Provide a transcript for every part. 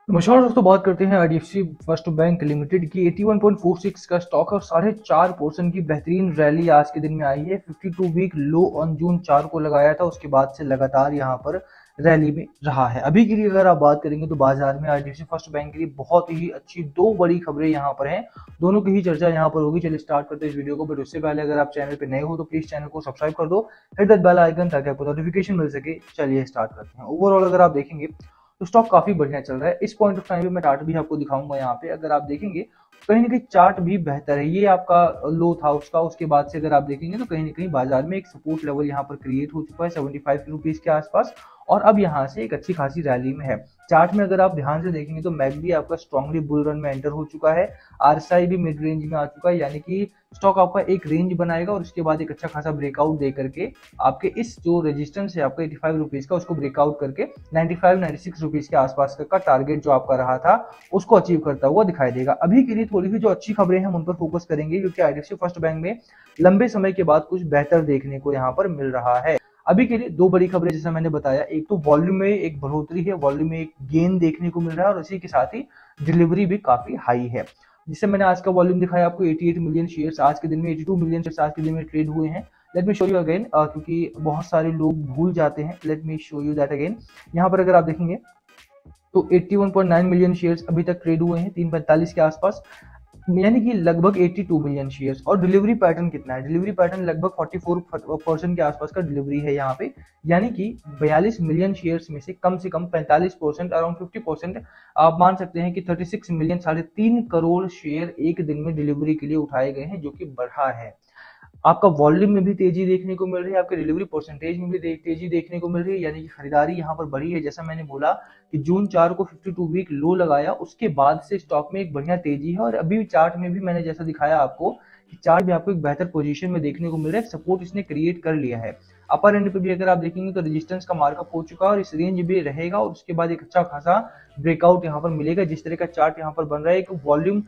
नमस्कार दोस्तों, बात करते हैं आईडीएफसी फर्स्ट बैंक लिमिटेड की। 81.46 का स्टॉक और 4.5% की बेहतरीन रैली आज के दिन में आई है। 52 वीक लो ऑन जून 4 को लगाया था, उसके बाद से लगातार यहां पर रैली में रहा है। अभी के लिए अगर आप बात करेंगे तो बाजार में आईडीएफसी फर्स्ट बैंक के लिए बहुत ही अच्छी दो बड़ी खबरें यहाँ पर हैं, दोनों की ही चर्चा यहाँ पर होगी। चलिए स्टार्ट करते हैं इस वीडियो को। बट उससे पहले अगर आप चैनल पे नए हो तो प्लीज चैनल को सब्सक्राइब कर दो, हिट दैट बेल आइकन ताकि आपको नोटिफिकेशन मिल सके। चलिए स्टार्ट करते हैं। ओवरऑल अगर आप देखेंगे तो स्टॉक काफी बढ़िया चल रहा है। इस पॉइंट ऑफ टाइम पे मैं चार्ट भी आपको दिखाऊंगा। यहाँ पे अगर आप देखेंगे कहीं ना कहीं चार्ट भी बेहतर है। ये आपका लो था उसका, उसके बाद से अगर आप देखेंगे तो कहीं ना कहीं बाजार में एक सपोर्ट लेवल यहाँ पर क्रिएट हो चुका है 75 रुपीज के आसपास, और अब यहाँ से एक अच्छी खासी रैली में है। चार्ट में अगर आप ध्यान से देखेंगे तो मैकडी आपका स्ट्रांगली बुल रन में एंटर हो चुका है। आरएसआई भी मिड रेंज में आ चुका है, यानी कि स्टॉक आपका एक रेंज बनाएगा और उसके बाद एक अच्छा खासा ब्रेकआउट दे करके आपके इस जो रेजिस्टेंस है आपका 85 रुपीज का, उसको ब्रेकआउट करके 95-96 रुपीज के आसपास का टारगेट जो आपका रहा था उसको अचीव करता हुआ दिखाई देगा। अभी के लिए थोड़ी सी जो अच्छी खबरें हैं उन पर फोकस करेंगे, क्योंकि आईडीएफसी फर्स्ट बैंक में लंबे समय के बाद कुछ बेहतर देखने को यहाँ पर मिल रहा है। अभी के लिए दो बड़ी खबरें जैसा मैंने बताया, एक तो वॉल्यूम में एक बढ़ोतरी है, वॉल्यूम में एक गेन देखने को मिल रहा है, और इसी के साथ ही डिलीवरी भी काफी हाई है। जिससे मैंने आज का वॉल्यूम दिखाया आपको 88 मिलियन शेयर्स आज के दिन में, 82 मिलियन शेयर्स आज के दिन में ट्रेड हुए हैं। Let me show you again, क्योंकि बहुत सारे लोग भूल जाते हैं। Let me show you that again. यहाँ पर अगर आप देखेंगे तो 81.9 मिलियन शेयर्स अभी तक ट्रेड हुए हैं 3:45 के आसपास, यानी कि लगभग 82 मिलियन शेयर्स। और डिलीवरी पैटर्न कितना है? डिलीवरी पैटर्न लगभग 44% के आसपास का डिलीवरी है यहाँ पे, यानी कि 42 मिलियन शेयर्स में से कम 45%, अराउंड 50% आप मान सकते हैं कि 36 मिलियन, 3.5 करोड़ शेयर एक दिन में डिलीवरी के लिए उठाए गए हैं, जो कि बढ़ा है। आपका वॉल्यूम में भी तेजी देखने को मिल रही है, आपके डिलीवरी परसेंटेज में भी तेजी देखने को मिल रही है, यानी कि खरीदारी यहाँ पर बढ़ी है। जैसा मैंने बोला कि जून 4 को 52 वीक लो लगाया, उसके बाद से स्टॉक में एक बढ़िया तेजी है। और अभी चार्ट में भी मैंने जैसा दिखाया आपको कि चार्ट भी आपको एक बेहतर पोजीशन में देखने को मिल रहा है, सपोर्ट इसने क्रिएट कर लिया है। अपर एंड पे भी अगर आप देखेंगे तो रेजिस्टेंस का मार्कअप हो चुका है और इस रेंज भी रहेगा, और उसके बाद एक अच्छा खासा ब्रेकआउट यहाँ पर मिलेगा। जिस तरह का चार्ट यहाँ पर बन रहा है, एक वॉल्यूम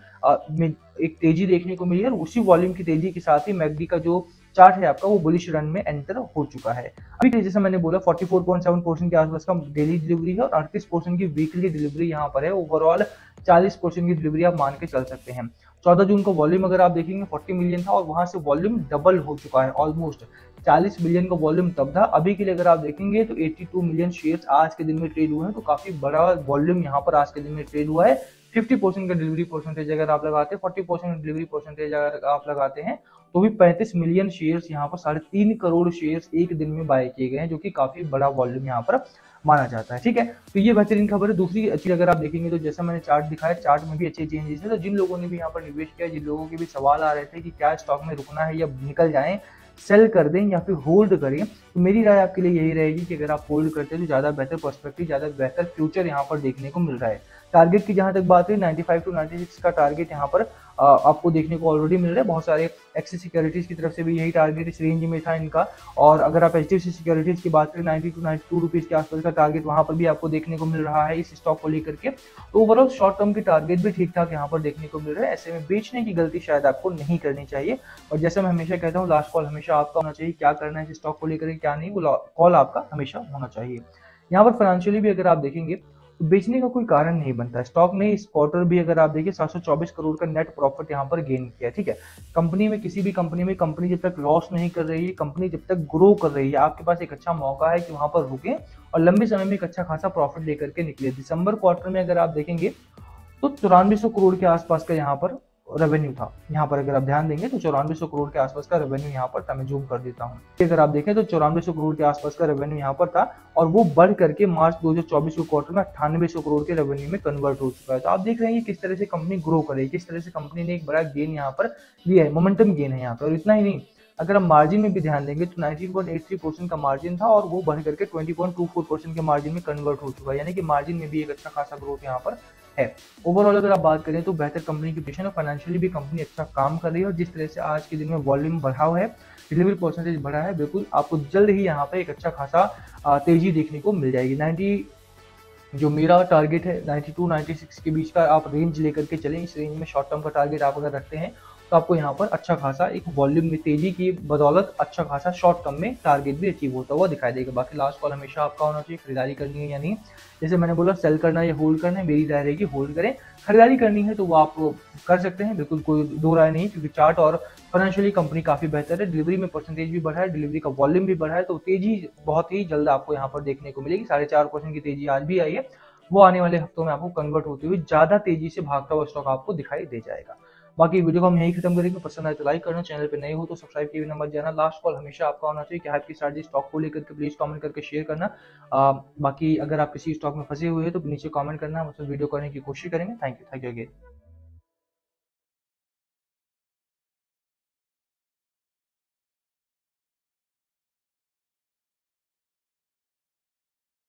में एक तेजी देखने को मिली है, और उसी वॉल्यूम की तेजी के साथ ही मैकडी का जो चार्ट है आपका वो बुलिश रन में एंटर हो चुका है। अभी जैसे मैंने बोला 44.7% के आसपास का डेली डिलीवरी है और 38% की वीकली डिलीवरी यहाँ पर है। ओवरऑल 40% की डिलीवरी आप मान के चल सकते हैं। 14 जून का वॉल्यूम अगर आप देखेंगे 40 मिलियन था, और वहां से वॉल्यूम डबल हो चुका है। ऑलमोस्ट 40 मिलियन का वॉल्यूम तब था। अभी के लिए अगर आप देखेंगे तो 82 मिलियन शेयर्स आज के दिन में ट्रेड हुए हैं, तो काफी बड़ा वॉल्यूम यहाँ पर आज के दिन में ट्रेड हुआ है। 50% का डिलीवरी परसेंटेज अगर आप लगाते हैं, 40% डिलीवरी परसेंटेज अगर आप लगाते हैं, तो भी 35 मिलियन शेयर्स यहाँ पर 3.5 करोड़ शेयर्स एक दिन में बाय किए गए हैं, जो कि काफी बड़ा वॉल्यूम यहाँ पर माना जाता है। ठीक है, तो ये बेहतरीन खबर है। दूसरी अच्छी अगर आप देखेंगे तो जैसा मैंने चार्ट दिखाया, चार्ट में भी अच्छे चेंजेस है। तो जिन लोगों ने भी यहाँ पर निवेश किया, जिन लोगों के भी सवाल आ रहे थे कि क्या स्टॉक में रुकना है या निकल जाएं, सेल कर दें या फिर होल्ड करें, तो मेरी राय आपके लिए यही रहेगी कि अगर आप होल्ड करते हैं तो ज्यादा बेहतर पर्सपेक्टिव, ज्यादा बेहतर फ्यूचर यहाँ पर देखने को मिल रहा है। टारगेट की जहां तक बात है 95 टू 96 का टारगेट यहाँ पर आपको देखने को ऑलरेडी मिल रहा है। बहुत सारे एक्सिस सिक्योरिटीज की तरफ से भी यही टारगेट इस रेंज में था इनका। और अगर आप एचडीएफसी सिक्योरिटीज की बात करें 90 टू 92 रुपीज के आसपास का टारगेट वहां पर भी आपको देखने को मिल रहा है इस स्टॉक को लेकर के। तो ओवरऑल शॉर्ट टर्म के टारगेट भी ठीक ठाक यहाँ पर देखने को मिल रहा है। ऐसे में बेचने की गलती शायद आपको नहीं करनी चाहिए। और जैसे मैं हमेशा कहता हूँ, लास्ट कॉल हमेशा आपका होना चाहिए। क्या करना है इस स्टॉक को लेकर क्या नहीं, वो कॉल आपका हमेशा होना चाहिए। यहाँ पर फाइनेंशियली भी अगर आप देखेंगे तो बेचने का कोई कारण नहीं बनता। स्टॉक ने इस क्वार्टर भी अगर आप देखिए 724 करोड़ का नेट प्रॉफिट यहाँ पर गेन किया। ठीक है, कंपनी में, किसी भी कंपनी में, कंपनी जब तक लॉस नहीं कर रही है, कंपनी जब तक ग्रो कर रही है, आपके पास एक अच्छा मौका है कि वहां पर रुके और लंबे समय में एक अच्छा खासा प्रॉफिट लेकर के निकले। दिसंबर क्वार्टर में अगर आप देखेंगे तो 9400 करोड़ के आसपास का यहाँ पर रेवेन्यू था। यहाँ पर अगर आप ध्यान देंगे तो 9400 करोड़ के आसपास का रेवेन्यू यहाँ पर था। मैं जूम कर देता हूँ, अगर आप देखें तो 9400 करोड़ के आसपास का रेवेन्यू यहाँ पर था, और वो बढ़ करके मार्च 2024 के क्वार्टर में 9800 करोड़ के रेवेन्यू में कन्वर्ट हो चुका है। तो आप देख रहे हैं कि किस तरह से कंपनी ग्रो करे, किस तरह से कंपनी ने एक बड़ा गेन यहाँ पर लिया है, मोमेंटम गेन है यहाँ पर। और इतना ही नहीं, अगर हम मार्जिन में भी ध्यान देंगे तो 19.83% का मार्जिन था, और वो बढ़ करके 20.24% के मार्जिन में कन्वर्ट हो चुका है, यानी कि मार्जिन में भी एक अच्छा खासा ग्रोथ यहाँ पर है। ओवरऑल अगर आप बात करें तो बेहतर कंपनी की पोजीशन है, फाइनेंशियली भी कंपनी अच्छा काम कर रही है। और जिस तरह से आज के दिन में वॉल्यूम बढ़ा हुआ है, डिलीवरी परसेंटेज बढ़ा है, बिल्कुल आपको जल्द ही यहाँ पे एक अच्छा खासा तेजी देखने को मिल जाएगी। 90 जो मेरा टारगेट है 92-96 के बीच का आप रेंज लेकर के चलें। इस रेंज में शॉर्ट टर्म का टारगेट आप अगर रखते हैं तो आपको यहाँ पर अच्छा खासा एक वॉल्यूम में तेजी की बदौलत अच्छा खासा शॉर्ट टर्म में टारगेट भी अचीव होता हुआ दिखाई देगा। बाकी लास्ट कॉल हमेशा आपका होना चाहिए, खरीदारी करनी है या नहीं। जैसे मैंने बोला सेल करना है या होल्ड करना है, मेरी राय रहेगी होल्ड करें। खरीदारी करनी है तो वो आप कर सकते हैं, बिल्कुल कोई दो राय नहीं, क्योंकि चार्ट और फाइनेंशियली कंपनी काफी बेहतर है, डिलीवरी में परसेंटेज भी बढ़ा है, डिलीवरी का वॉल्यूम भी बढ़ा है, तो तेजी बहुत ही जल्द आपको यहाँ पर देखने को मिलेगी। 4.5% की तेजी आज भी आई है, वो आने वाले हफ्तों में आपको कन्वर्ट होती हुई ज्यादा तेजी से भागता हुआ स्टॉक आपको दिखाई दे जाएगा। बाकी वीडियो को हम यही खत्म करेंगे। पसंद आए तो लाइक करना, चैनल पे नए हो तो सब्सक्राइब किए बिना मत जाना। लास्ट कॉल हमेशा आपका होना चाहिए कि आपकी स्ट्रैटेजी स्टॉक को लेकर के प्लीज कमेंट करके शेयर करना। बाकी अगर आप किसी स्टॉक में फंसे हुए हैं तो नीचे कमेंट करना, हम उसमें वीडियो करने की कोशिश करेंगे। Thank you again.